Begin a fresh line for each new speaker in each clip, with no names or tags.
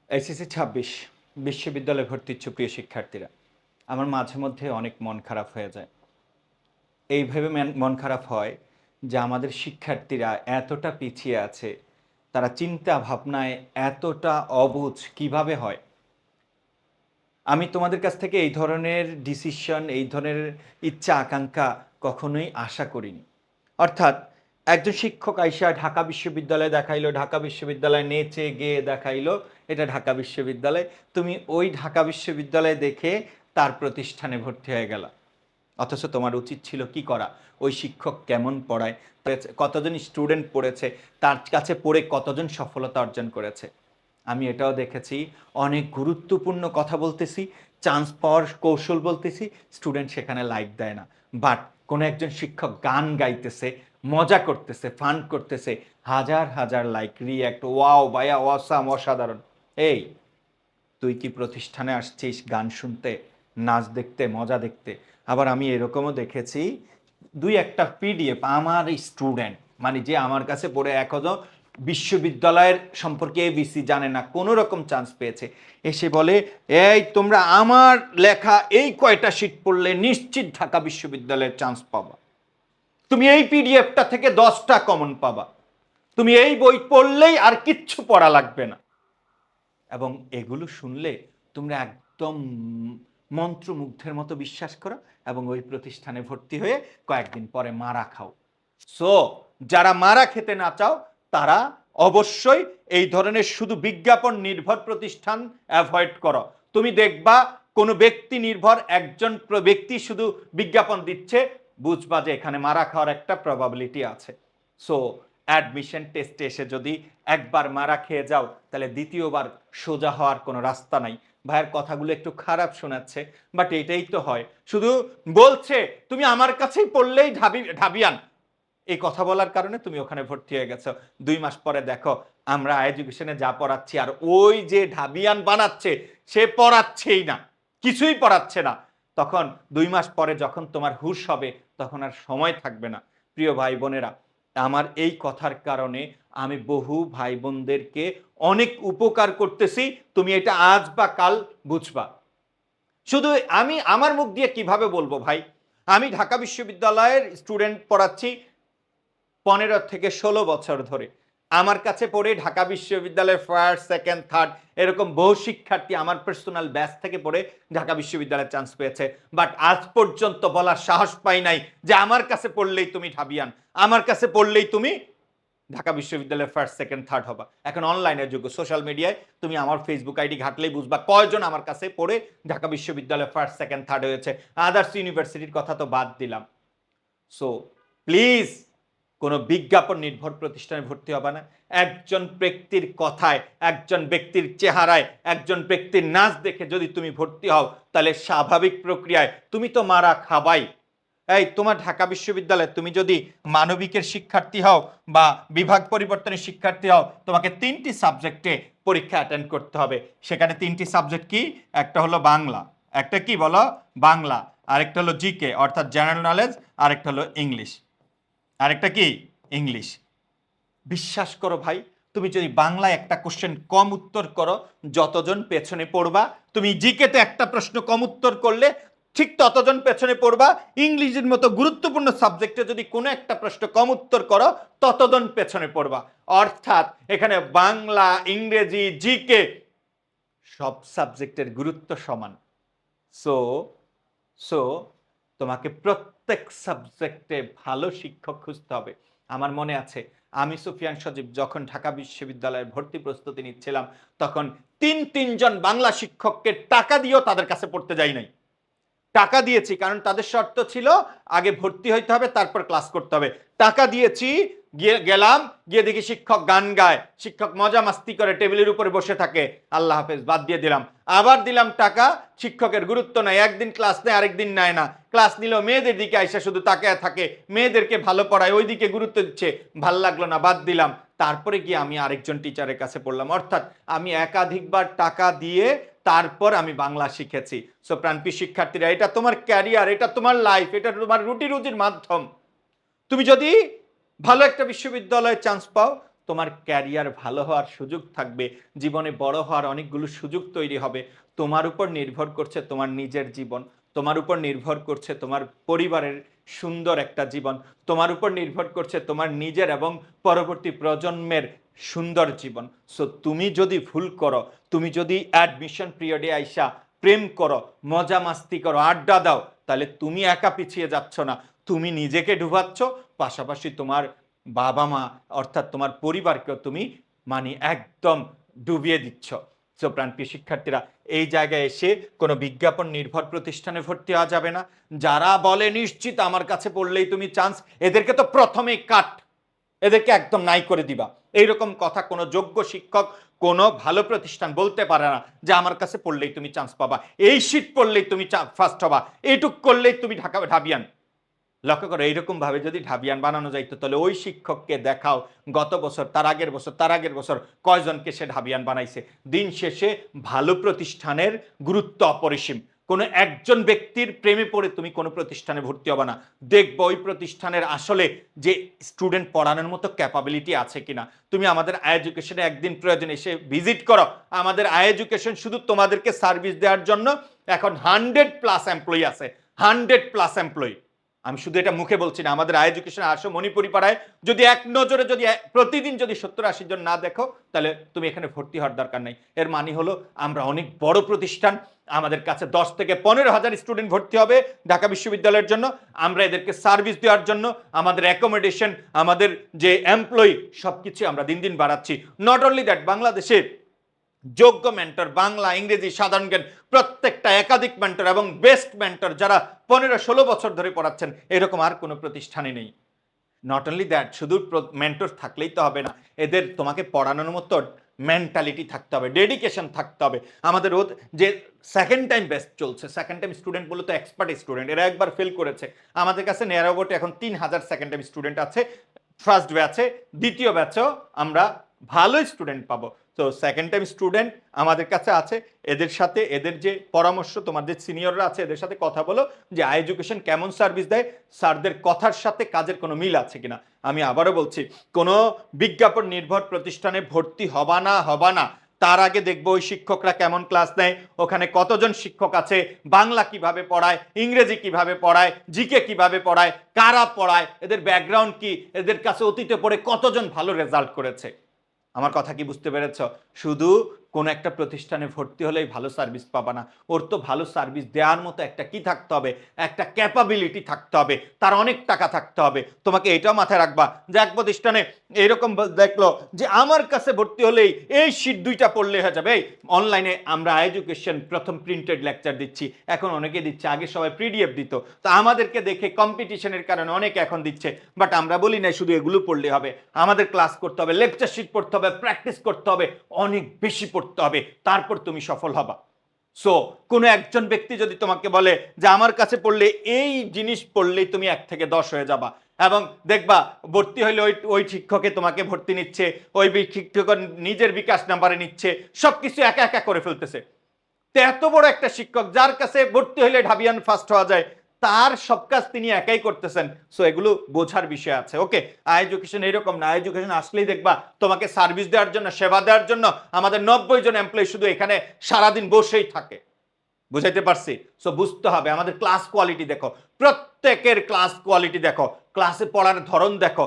HSC ২৬ বিশ্ববিদ্যালয়ে ভর্তি ইচ্ছুক প্রিয় শিক্ষার্থীরা, আমার মাঝে মধ্যে অনেক মন খারাপ হয়ে যায়। এইভাবে মন খারাপ হয় যে আমাদের শিক্ষার্থীরা এতটা পিছিয়ে আছে, তারা চিন্তা ভাবনায় এতটা অবুঝ কিভাবে হয়? আমি তোমাদের কাছ থেকে এই ধরনের ডিসিশন, এই ধরনের ইচ্ছা আকাঙ্ক্ষা কখনোই আশা করিনি। অর্থাৎ একজন শিক্ষক আইসা ঢাকা বিশ্ববিদ্যালয়ে দেখাইলো, ঢাকা বিশ্ববিদ্যালয়ে নেচে গেয়ে দেখাইলো এটা ঢাকা বিশ্ববিদ্যালয়। তুমি ওই ঢাকা বিশ্ববিদ্যালয়ে দেখে তার প্রতিষ্ঠানে ভর্তি হয়ে গেলা। অথচ তোমার উচিত ছিল কি করা? ওই শিক্ষক কেমন পড়ায়, কতজন স্টুডেন্ট পড়েছে, তার কাছে পড়ে কতজন সফলতা অর্জন করেছে। আমি এটাও দেখেছি, অনেক গুরুত্বপূর্ণ কথা বলতেছি, চান্স পাওয়ার কৌশল বলতেছি, স্টুডেন্ট সেখানে লাইক দেয় না। বাট কোনো একজন শিক্ষক গান গাইতেছে, মজা করতেছে, ফান করতেছে, হাজার হাজার লাইক, রিয়্যাক্ট, ওয়াও ভাইয়া অসাম, অসাধারণ। এই, তুই কি প্রতিষ্ঠানে আসছিস গান শুনতে, নাচ দেখতে, মজা দেখতে? আবার আমি এরকমও দেখেছি, দুই একটা পিডিএফ আমার স্টুডেন্ট, মানে যে আমার কাছে পড়ে এখনো বিশ্ববিদ্যালয়ের সম্পর্কে এবিসি জানে না, কোনো রকম চান্স পেয়েছে, এসে বলে, এই তোমরা আমার লেখা এই কয়টা শীট পড়লে নিশ্চিত ঢাকা বিশ্ববিদ্যালয়ের চান্স পাবা, তুমি এই পিডিএফটা থেকে 10টা কমন পাবা, তুমি এই বই পড়লেই আর কিচ্ছু পড়া লাগবে না। এবং এগুলো শুনলে তোমরা একদম মন্ত্রমুগ্ধের মতো বিশ্বাস করো এবং ওই প্রতিষ্ঠানে ভর্তি হয়ে কয়েকদিন পরে মারা খাও। সো যারা মারা খেতে না চাও তারা অবশ্যই এই ধরনের শুধু বিজ্ঞাপন নির্ভর প্রতিষ্ঠান অ্যাভয়েড করো। তুমি দেখবা কোনো ব্যক্তি নির্ভর একজন ব্যক্তি শুধু বিজ্ঞাপন দিচ্ছে, বুঝবা যে এখানে মারা খাওয়ার একটা প্রবাবিলিটি আছে। সো অ্যাডমিশন টেস্টে এসে যদি একবার মারা খেয়ে যাও, তাহলে দ্বিতীয়বার সোজা হওয়ার কোনো রাস্তা নাই। ভাইয়ের কথাগুলো একটু খারাপ শোনাচ্ছে, বাট এটাই তো হয়। শুধু বলছে তুমি আমার কাছেই পড়লেই ঢাবিয়ান, এই কথা বলার কারণে তুমি ওখানে ভর্তি হয়ে গেছো। 2 মাস পরে দেখো আমরা এডুকেশনে যা পড়াচ্ছি, আর ওই যে ঢাবিয়ান বানাচ্ছে সে পড়াচ্ছেই না, কিছুই পড়াচ্ছে না। তখন 2 মাস পরে যখন তোমার হুঁশ হবে, তখন আর সময় থাকবে না। প্রিয় ভাই বোনেরা, আমার এই কথার কারণে আমি বহু ভাই বোনদেরকে অনেক উপকার করতেছি, তুমি এটা আজ বা কাল বুঝবা। শুধু আমি আমার মুখ দিয়ে কিভাবে বলবো ভাই? আমি ঢাকা বিশ্ববিদ্যালয়ের স্টুডেন্ট পড়াচ্ছি 15 থেকে 16 বছর ধরে। আমার কাছে পড়ে ঢাকা বিশ্ববিদ্যালয়ের ফার্স্ট, সেকেন্ড, থার্ড এরকম বহু শিক্ষার্থী আমার পার্সোনাল ব্যাচ থেকে পড়ে ঢাকা বিশ্ববিদ্যালয়ে চান্স পেয়েছে। বাট আজ পর্যন্ত বলার সাহস পাই নাই যে আমার কাছে পড়লেই তুমি ঢাবিয়ান, আমার কাছে পড়লেই তুমি ঢাকা বিশ্ববিদ্যালয়ের ফার্স্ট, সেকেন্ড, থার্ড হবা। এখন অনলাইনের যুগ, সোশ্যাল মিডিয়ায় তুমি আমার ফেসবুক আইডি ঘাটলেই বুঝবা কয়জন আমার কাছে পড়ে ঢাকা বিশ্ববিদ্যালয়ে ফার্স্ট, সেকেন্ড, থার্ড হয়েছে। আদার্স ইউনিভার্সিটির কথা তো বাদ দিলাম। সো প্লিজ কোনো বিজ্ঞাপন নির্ভর প্রতিষ্ঠানে ভর্তি হবে না। একজন ব্যক্তির কথায়, একজন ব্যক্তির চেহারায়, একজন ব্যক্তির নাচ দেখে যদি তুমি ভর্তি হও, তাহলে স্বাভাবিক প্রক্রিয়ায় তুমি তো মারা খাবাই। এই তোমার ঢাকা বিশ্ববিদ্যালয়ে তুমি যদি মানবিকের শিক্ষার্থী হও বা বিভাগ পরিবর্তনের শিক্ষার্থী হও, তোমাকে 3টি সাবজেক্টে পরীক্ষা অ্যাটেন্ড করতে হবে। সেখানে 3টি সাবজেক্ট কি? একটা হলো বাংলা, একটা কি বলো, বাংলা, আরেকটা হলো জিকে অর্থাৎ জেনারেল নলেজ, আরেকটা হলো ইংলিশ, আরেকটা কি, ইংলিশ। বিশ্বাস করো ভাই, তুমি যদি বাংলায় একটা কোশ্চেন কম উত্তর করো, যতজন পেছনে পড়বা, তুমি জিকেতে একটা প্রশ্ন কম উত্তর করলে ঠিক ততজন পেছনে পড়বা। ইংলিশের মতো গুরুত্বপূর্ণ সাবজেক্টে যদি কোনো একটা প্রশ্ন কম উত্তর করো, ততজন পেছনে পড়বা। অর্থাৎ এখানে বাংলা, ইংরেজি, জিকে সব সাবজেক্টের গুরুত্ব সমান। সো সো তোমাকে প্রত্যেক সাবজেক্টে ভালো শিক্ষক খুঁজতে হবে। আমার মনে আছে, আমি সুফিয়ান সজীব যখন ঢাকা বিশ্ববিদ্যালয়ের ভর্তি প্রস্তুতি নিচ্ছিলাম, তখন তিনজন বাংলা শিক্ষককে টাকা দিয়েও তাদের কাছে পড়তে যাই নাই। টাকা দিয়েছি কারণ তাদের শর্ত ছিল আগে ভর্তি হইতে হবে, তারপর ক্লাস করতে হবে। টাকা দিয়েছি, গেলাম, গিয়ে দেখি শিক্ষক গান গায়, শিক্ষক মজা মাস্তি করে টেবিলের উপরে বসে থাকে, আল্লাহ হাফেজ, বাদ দিয়ে দিলাম। আবার দিলাম টাকা, শিক্ষকের গুরুত্ব নাই, একদিন ক্লাস নেয় আরেকদিন নেয় না, ক্লাস নিলেও মেয়েদের দিকে আইসা শুধু তাকায় থাকে, মেয়েদেরকে ভালো পড়ায়, ওই দিকে গুরুত্ব দিচ্ছে, ভাল লাগলো না, বাদ দিলাম। তারপরে গিয়ে আমি আরেকজন টিচারের কাছে পড়লাম। অর্থাৎ আমি একাধিকবার টাকা দিয়ে তারপর আমি বাংলা শিখেছি। সো প্রাণপ্রিয় শিক্ষার্থীরা, এটা তোমার ক্যারিয়ার, এটা তোমার লাইফ, এটা তোমার রুটি রুজির মাধ্যম। তুমি যদি ভালো একটা বিশ্ববিদ্যালয়ে চান্স পাও, তোমার ক্যারিয়ার ভালো হওয়ার সুযোগ থাকবে, জীবনে বড় হওয়ার অনেকগুলো সুযোগ তৈরি হবে। তোমার উপর নির্ভর করছে তোমার নিজের জীবন, তোমার উপর নির্ভর করছে তোমার পরিবারের সুন্দর একটা জীবন, তোমার উপর নির্ভর করছে তোমার নিজের এবং পরবর্তী প্রজন্মের সুন্দর জীবন। সো তুমি যদি ভুল করো, তুমি যদি অ্যাডমিশন পিরিয়ডে আইসা প্রেম করো, মজা মাস্তি করো, আড্ডা দাও, তাহলে তুমি একা পিছিয়ে যাচ্ছ না, তুমি নিজেকে ডুবাচ্ছ, পাশাপাশি তোমার বাবা মা অর্থাৎ তোমার পরিবারকেও তুমি মানে একদম ডুবিয়ে দিচ্ছ। সো প্রাণপ্রিয় শিক্ষার্থীরা, এই জায়গায় এসে কোনো বিজ্ঞাপন নির্ভর প্রতিষ্ঠানে ভর্তি হওয়া যাবে না। যারা বলে নিশ্চিত আমার কাছে পড়লেই তুমি চান্স, এদেরকে তো প্রথমেই কাট, এদেরকে একদম নাই করে দিবা। এইরকম কথা কোনো যোগ্য শিক্ষক, কোনো ভালো প্রতিষ্ঠান বলতে পারে না যে আমার কাছে পড়লেই তুমি চান্স পাবা, এই শীট পড়লেই তুমি ফার্স্ট হবা, এইটুক করলেই তুমি ঢাবিয়ান। লক্ষ্য করো, এইরকম ভাবে যদি ঢাবিয়ান বানানো যাইতো, তাহলে ওই শিক্ষককে দেখাও গত বছর, তার আগের বছর, তার আগের বছর কয়জনকে সে ঢাবিয়ান বানাইছে। দিন শেষে ভালো প্রতিষ্ঠানের গুরুত্ব অপরিসীম। কোনো একজন ব্যক্তির প্রেমে পড়ে তুমি কোনো প্রতিষ্ঠানে ভর্তি হবে না। দেখবো ওই প্রতিষ্ঠানের আসলে যে স্টুডেন্ট পড়ানোর মতো ক্যাপাবিলিটি আছে কিনা। তুমি আমাদের আই এডুকেশনে একদিন প্রয়োজন এসে ভিজিট করো। আমাদের আই এডুকেশন শুধু তোমাদেরকে সার্ভিস দেওয়ার জন্য এখন 100+ এমপ্লয়ি আছে, 100+ এমপ্লয়ি। আমি শুধু এটা মুখে বলছি না, আমাদের আই এডুকেশনে আসো, মণিপুরি পাড়ায় যদি এক নজরে যদি প্রতিদিন যদি 70-80 জন না দেখো, তাহলে তুমি এখানে ভর্তি হওয়ার দরকার নেই। এর মানে হলো আমরা অনেক বড় প্রতিষ্ঠান, আমাদের কাছে 10 থেকে 15,000 স্টুডেন্ট ভর্তি হবে ঢাকা বিশ্ববিদ্যালয়ের জন্য। আমরা এদেরকে সার্ভিস দেওয়ার জন্য আমাদের অ্যাকোমোডেশন, আমাদের যে এমপ্লয়ি, সবকিছু আমরা দিন দিন বাড়াচ্ছি। নট অনলি দ্যাট, বাংলাদেশে যোগ্য মেন্টর, বাংলা, ইংরেজি, সাধারণ জ্ঞান, প্রত্যেকটা একাধিক মেন্টর এবং বেস্ট মেন্টর যারা 15-16 বছর ধরে পড়াচ্ছেন, এরকম আর কোনো প্রতিষ্ঠানে নেই। নট অনলি দ্যাট, শুধু মেন্টর থাকলেই তো হবে না, এদের তোমাকে পড়ানোর মতো মেন্টালিটি থাকতে হবে, ডেডিকেশন থাকতে হবে। আমাদের যে সেকেন্ড টাইম বেস্ট চলছে, সেকেন্ড টাইম স্টুডেন্ট বলে তো এক্সপার্ট স্টুডেন্ট, এরা একবার ফেল করেছে। আমাদের কাছে নেয়ারোবটে এখন 3000 সেকেন্ড টাইম স্টুডেন্ট আছে। ফার্স্ট ব্যাচে, দ্বিতীয় ব্যাচেও আমরা ভালো স্টুডেন্ট পাবো। তো সেকেন্ড টাইম স্টুডেন্ট আমাদের কাছে আছে, এদের সাথে এদের যে পরামর্শ, তোমাদের সিনিয়ররা আছে, এদের সাথে কথা বলো যে আই এডুকেশন কেমন সার্ভিস দেয়, স্যারদের কথার সাথে কাজের কোনো মিল আছে কিনা। আমি আবারও বলছি, কোনো বিজ্ঞাপন নির্ভর প্রতিষ্ঠানে ভর্তি হবা না, তার আগে দেখবো ওই শিক্ষকরা কেমন ক্লাস নেয়, ওখানে কতজন শিক্ষক আছে, বাংলা কিভাবে পড়ায়, ইংরেজি কিভাবে পড়ায়, জিকে কিভাবে পড়ায়, কারা পড়ায়, এদের ব্যাকগ্রাউন্ড কি, এদের কাছে অতীতে পড়ে কতজন ভালো রেজাল্ট করেছে। আমার কথা কি বুঝতে পেরেছ? শুধু কোন একটা প্রতিষ্ঠানে ভর্তি হলেই ভালো সার্ভিস পাবা না, ওর তো ভালো সার্ভিস দেওয়ার মতো একটা কি থাকতে হবে, একটা ক্যাপাবিলিটি থাকতে হবে, তার অনেক টাকা থাকতে হবে। তোমাকে এটাও মাথায় রাখবা যে এক প্রতিষ্ঠানে এরকম দেখলো যে আমার কাছে ভর্তি হলেই এই শীট 2টা পড়লে হয়ে যাবে। অনলাইনে আমরা এডুকেশন প্রথম প্রিন্টেড লেকচার দিচ্ছি, এখন অনেকে দিচ্ছে, আগে সবাই পিডিএফ দিত। তো আমাদেরকে দেখে কম্পিটিশনের কারণে অনেকে এখন দিচ্ছে, বাট আমরা বলি না শুধু এগুলো পড়লে হবে, আমাদের ক্লাস করতে হবে, লেকচার শিট পড়তে হবে, প্র্যাকটিস করতে হবে, অনেক বেশি পড়তে হবে, তারপর তুমি সফল হবা। সো কোনো একজন ব্যক্তি যদি তোমাকে বলে যে আমার কাছে পড়লে এই জিনিস পড়লেই তুমি 1 থেকে 10 হয়ে যাবা, এবং দেখবা ভর্তি হইলে ওই শিক্ষকে তোমাকে ভর্তি নিচ্ছে, ওই শিক্ষক নিজের বিকাশ নাম্বারে নিচ্ছে, সবকিছু একা একা করে ফেলতেছে। তো এত বড় একটা শিক্ষক যার কাছে ভর্তি হইলে ঢাবিয়ান ফার্স্ট হওয়া যায়, তার সব কাজ তিনি একাই করতেছেন। সো এগুলো বোঝার বিষয় আছে। ওকে, আই এডুকেশন এরকম না, আই এডুকেশন আসলেই দেখবা তোমাকে সার্ভিস দেওয়ার জন্য, সেবা দেওয়ার জন্য আমাদের 90 জন এমপ্লয়ি শুধু এখানে সারাদিন বসেই থাকে। বুঝাইতে পারছি? সো বুঝতে হবে, আমাদের ক্লাস কোয়ালিটি দেখো, প্রত্যেকের ক্লাস কোয়ালিটি দেখো, ক্লাসে পড়ার ধরন দেখো,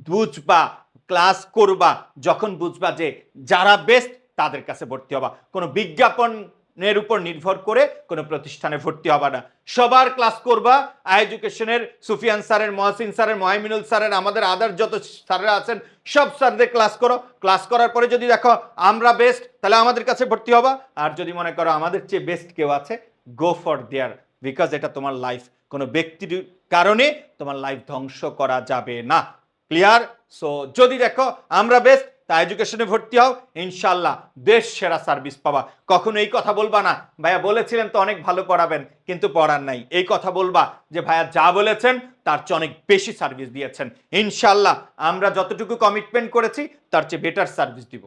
বুঝবা, ক্লাস করবা, যখন বুঝবা যে যারা বেস্ট তাদের কাছে ভর্তি হবা। কোনো বিজ্ঞাপনের উপর নির্ভর করে কোনো প্রতিষ্ঠানে ভর্তি হবা না। সবার ক্লাস করবা, আই এডুকেশনের সুফিয়ান স্যারের, মহসিন স্যারের, মহিমিনুল স্যারের, আমাদের আদার যত স্যাররা আছেন সব স্যারদের ক্লাস করো। ক্লাস করার পরে যদি দেখো আমরা বেস্ট, তাহলে আমাদের কাছে ভর্তি হবা। আর যদি মনে করো আমাদের চেয়ে বেস্ট কেউ আছে, গো ফর দেয়ার, বিকজ এটা তোমার লাইফ, কোনো ব্যক্তির কারণে তোমার লাইফ ধ্বংস করা যাবে না। ক্লিয়ার? সো যদি দেখো আমরা বেস্ট, তা এডুকেশনে ভর্তি হও, ইনশাল্লাহ দেশ সেরা সার্ভিস পাবা। কখনো এই কথা বলবা না ভাইয়া বলেছিলেন তো অনেক ভালো পড়াবেন কিন্তু পড়ার নাই, এই কথা বলবা যে ভাইয়া যা বলেছেন তার চেয়ে অনেক বেশি সার্ভিস দিয়েছেন। ইনশাল্লাহ আমরা যতটুকু কমিটমেন্ট করেছি তার চেয়ে বেটার সার্ভিস দিব।